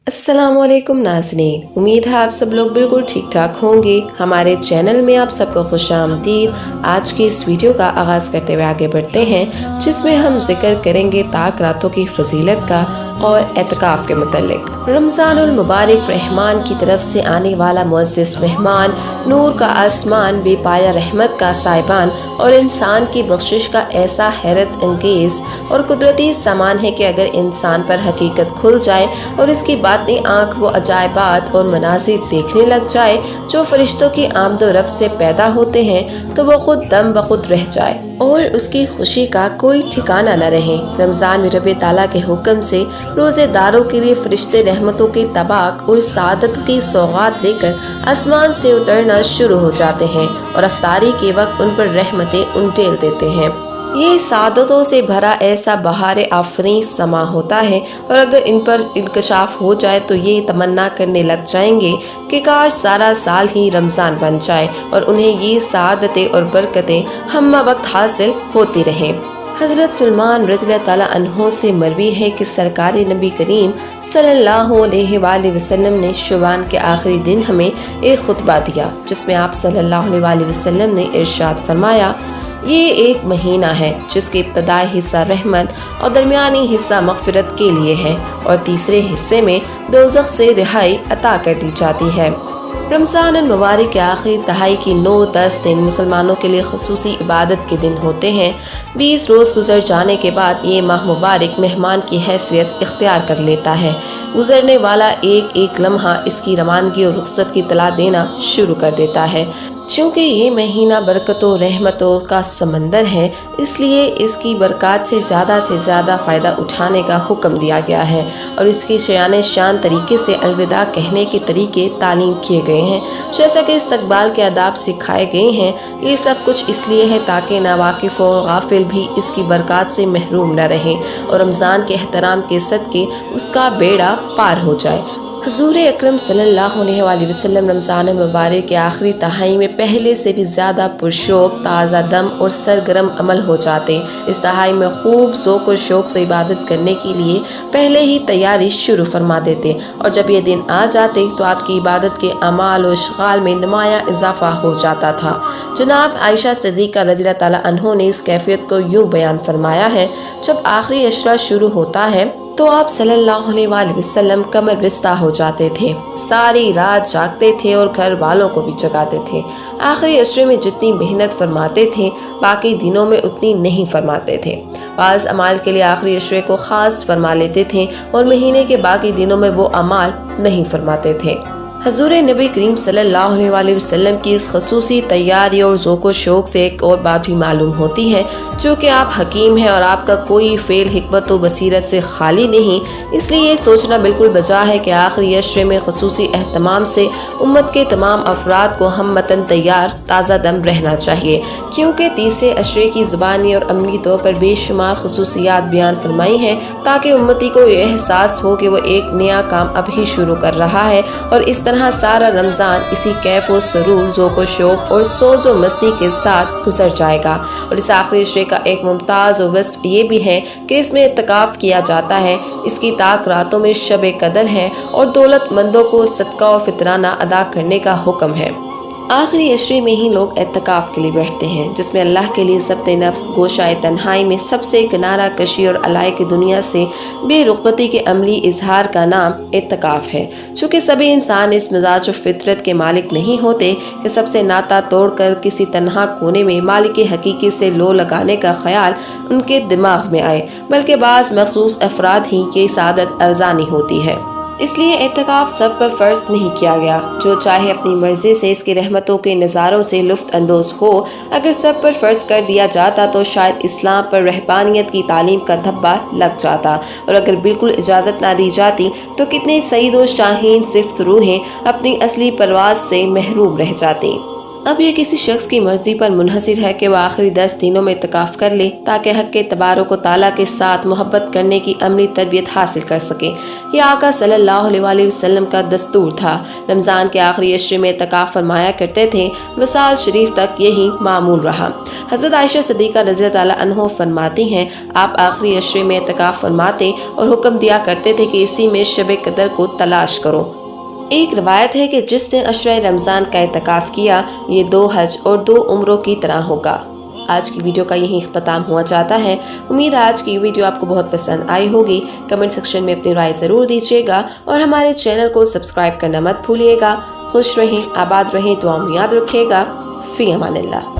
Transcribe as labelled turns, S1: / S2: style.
S1: अस्सलाम वालेकुम नाज़रीन, उम्मीद है आप सब लोग बिल्कुल ठीक ठाक होंगे। हमारे चैनल में आप सबको खुशामदीद। आज की इस वीडियो का आगाज़ करते हुए आगे बढ़ते हैं, जिसमें हम जिक्र करेंगे ताक रातों की फजीलत का और एतकाफ़ के मुतल्लिक। रमज़ानुल मुबारक रहमान की तरफ से आने वाला मुअज़्ज़ज़ मेहमान, नूर का आसमान, बेपाया रहमत का साइबान और इंसान की बख्शिश का ऐसा हैरत अंगेज़ और कुदरती सामान है कि अगर इंसान पर हकीकत खुल जाए और इसकी बातें आँख वो अजायबात और मनाजिर देखने लग जाए जो फरिश्तों की आमदो रफ्त से पैदा होते हैं, तो वो खुद दम बखुद रह जाए और उसकी खुशी का कोई ठिकाना न रहे। रमज़ान में रब ताला के हुक्म से रोज़ेदारों के लिए फरिश्ते रहमतों के तबाक और सादत की सौगात लेकर आसमान से उतरना शुरू हो जाते हैं और अफ्तारी के वक्त उन पर रहमतें उंडेल देते हैं। ये सादतों से भरा ऐसा बहार आफरीन समा होता है और अगर इन पर इंकशाफ हो जाए तो ये तमन्ना करने लग जाएंगे कि काश सारा साल ही रमज़ान बन जाए और उन्हें ये सादतें और बरकतें हम्मा वक्त हासिल होती रहें। हज़रत सलमान रज़ियल्लाहु ताला अन्हो से मरवी है कि सरकारी नबी करीम सल्लल्लाहु अलैहि वसल्लम ने शुबान के आखिरी दिन हमें एक खुतबा दिया, जिसमें आप सल्लल्लाहु अलैहि वसल्लम ने इरशाद फरमाया, ये एक महीना है जिसके इब्तदाई हिस्सा रहमत और दरमियानी हिस्सा मग़फ़िरत के लिए है और तीसरे हिस्से में दोज़ख से रिहाई अता कर दी जाती है। रमज़ान मुबारक के आखिरी तिहाई की 9-10 दिन मुसलमानों के लिए ख़ुसूसी इबादत के दिन होते हैं। 20 रोज़ गुजर जाने के बाद ये माह मुबारक मेहमान की हैसियत इख्तियार कर लेता है। गुजरने वाला एक एक लम्हा इसकी रवानगी और रुख़सत की तला देना शुरू कर देता है। चूँकि ये महीना बरकतों रहमतों का समंदर है, इसलिए इसकी बरक़ात से ज़्यादा फ़ायदा उठाने का हुक्म दिया गया है और इसकी शान शान तरीके से अलविदा कहने के तरीके तालीम किए गए हैं, जैसा कि इस्तकबाल के आदाब सिखाए गए हैं। ये सब कुछ इसलिए है ताकि नावाकिफ़ और गाफिल भी इसकी बरक़ात से महरूम न रहें और रमज़ान के एहतराम के सदक़े उसका बेड़ा पार हो जाए। हज़ूर अकरम सल्लल्लाहु अलैहि वसल्लम रमज़ान मुबारक के आखिरी तिहाई में पहले से भी ज़्यादा पुरशौक़, ताज़ा दम और सरगर्म अमल हो जाते। इस तिहाई में खूब ज़ौक़ और शौक़ से इबादत करने के लिए पहले ही तैयारी शुरू फरमा देते और जब ये दिन आ जाते तो आपकी इबादत के अमाल और इश्ग़ाल में नुमाया इजाफ़ा हो जाता था। जनाब आयशा सिद्दीक़ा रज़ियल्लाहु ताला अन्हा ने इस कैफियत को यूँ बयान फरमाया है, जब आखिरी अशरा शुरू होता है तो आप सल्लल्लाहु अलैहि वसल्लम कमर बिस्ता हो जाते थे, सारी रात जागते थे और घर वालों को भी जगाते थे। आखिरी अशरे में जितनी मेहनत फरमाते थे बाकी दिनों में उतनी नहीं फरमाते थे। बाज़ अमाल के लिए आखिरी अशरे को ख़ास फरमा लेते थे और महीने के बाकी दिनों में वो अमाल नहीं फरमाते थे। हज़ूर नबी करीम सल्लल्लाहु अलैहि वसल्लम की इस ख़ुसूसी तैयारी और ज़ौक़ व शौक़ से एक और बात भी मालूम होती है, जो कि आप हकीम हैं और आपका कोई फ़ेल हिकमत व बसीरत से खाली नहीं। इसलिए ये सोचना बिल्कुल बजा है कि आखिरी अशरे में ख़ुसूसी एहतमाम से उम्मत के तमाम अफराद को हममतन तैयार ताज़ा दम रहना चाहिए, क्योंकि तीसरे अशरे की ज़ुबानी और अमली तौर पर बेशुमार ख़ुसूसियात बयान फरमाई हैं, ताकि उम्मती को यह एहसास हो कि वो एक नया काम अभी शुरू कर रहा है और इस तरह सारा रमज़ान इसी कैफ व सरूर, ज़ौक़ व शौक़ और सोज़ व मस्ती के साथ गुजर जाएगा। और इस आखिरी अशरे का एक मुमताज़ वस्फ़ ये भी है कि इसमें इत्तिकाफ़ किया जाता है। इसकी ताक रातों में शब कदर है और दौलतमंदों को सदका व फितराना अदा करने का हुक्म है। आखिरी अशरे में ही लोग एतकाफ़ के लिए बैठते हैं, जिसमें अल्लाह के लिए ज़ब्त नफ्स, गोशाए तन्हाई में सबसे किनारा कशी और अलाए की दुनिया से बेरुग़बती के अमली इजहार का नाम एतकाफ़ है। चूँकि सभी इंसान इस मिजाज व फितरत के मालिक नहीं होते कि सबसे नाता तोड़कर किसी तन्हा कोने में मालिक हकीकी से लो लगाने का ख्याल उनके दिमाग में आए, बल्कि बाज़ मखसूस अफराद ही की सादत अर्ज़ानी होती है। इसलिए एतकाफ़ सब पर फ़र्ज़ नहीं किया गया। जो चाहे अपनी मर्ज़ी से इसकी रहमतों के नज़ारों से लुफ्त अंदोज़ हो। अगर सब पर फ़र्ज़ कर दिया जाता तो शायद इस्लाम पर रहबानियत की तालीम का धब्बा लग जाता, और अगर बिल्कुल इजाज़त ना दी जाती तो कितने सईद व शाहीन सिफ्त रूहें अपनी असली परवाज़ से महरूम रह जाती। اب یہ کسی شخص کی مرضی پر منحصر ہے کہ وہ آخری 10 دنوں میں اعتکاف کر لے تاکہ حق کے تبارک و تعالیٰ کے ساتھ محبت کرنے کی عملی تربیت حاصل کر سکے۔ یہ آقا صلی اللہ علیہ وآلہ وسلم کا دستور تھا۔ رمضان کے آخری عشرے میں اعتکاف فرمایا کرتے تھے۔ وصال شریف تک یہی معمول رہا۔ حضرت عائشہ صدیقہ رضی اللہ عنہا فرماتی ہیں، آپ آخری عشرے میں اعتکاف فرماتے اور حکم دیا کرتے تھے کہ اسی میں شب قدر کو تلاش کرو۔ ایک روایت ہے کہ جس نے عشرہ رمضان کا اعتکاف کیا یہ 2 حج اور 2 عمروں کی طرح ہوگا۔ آج کی ویڈیو کا یہی اختتام ہوا چاہتا ہے۔ امید ہے آج کی ویڈیو آپ کو بہت پسند آئی ہوگی۔ کمنٹ سیکشن میں اپنی رائے ضرور دیجیے گا اور ہمارے چینل کو سبسکرائب کرنا مت بھولیے گا۔ خوش رہیں، آباد رہیں، دعا میں یاد رکھیے گا۔ فی امان اللہ۔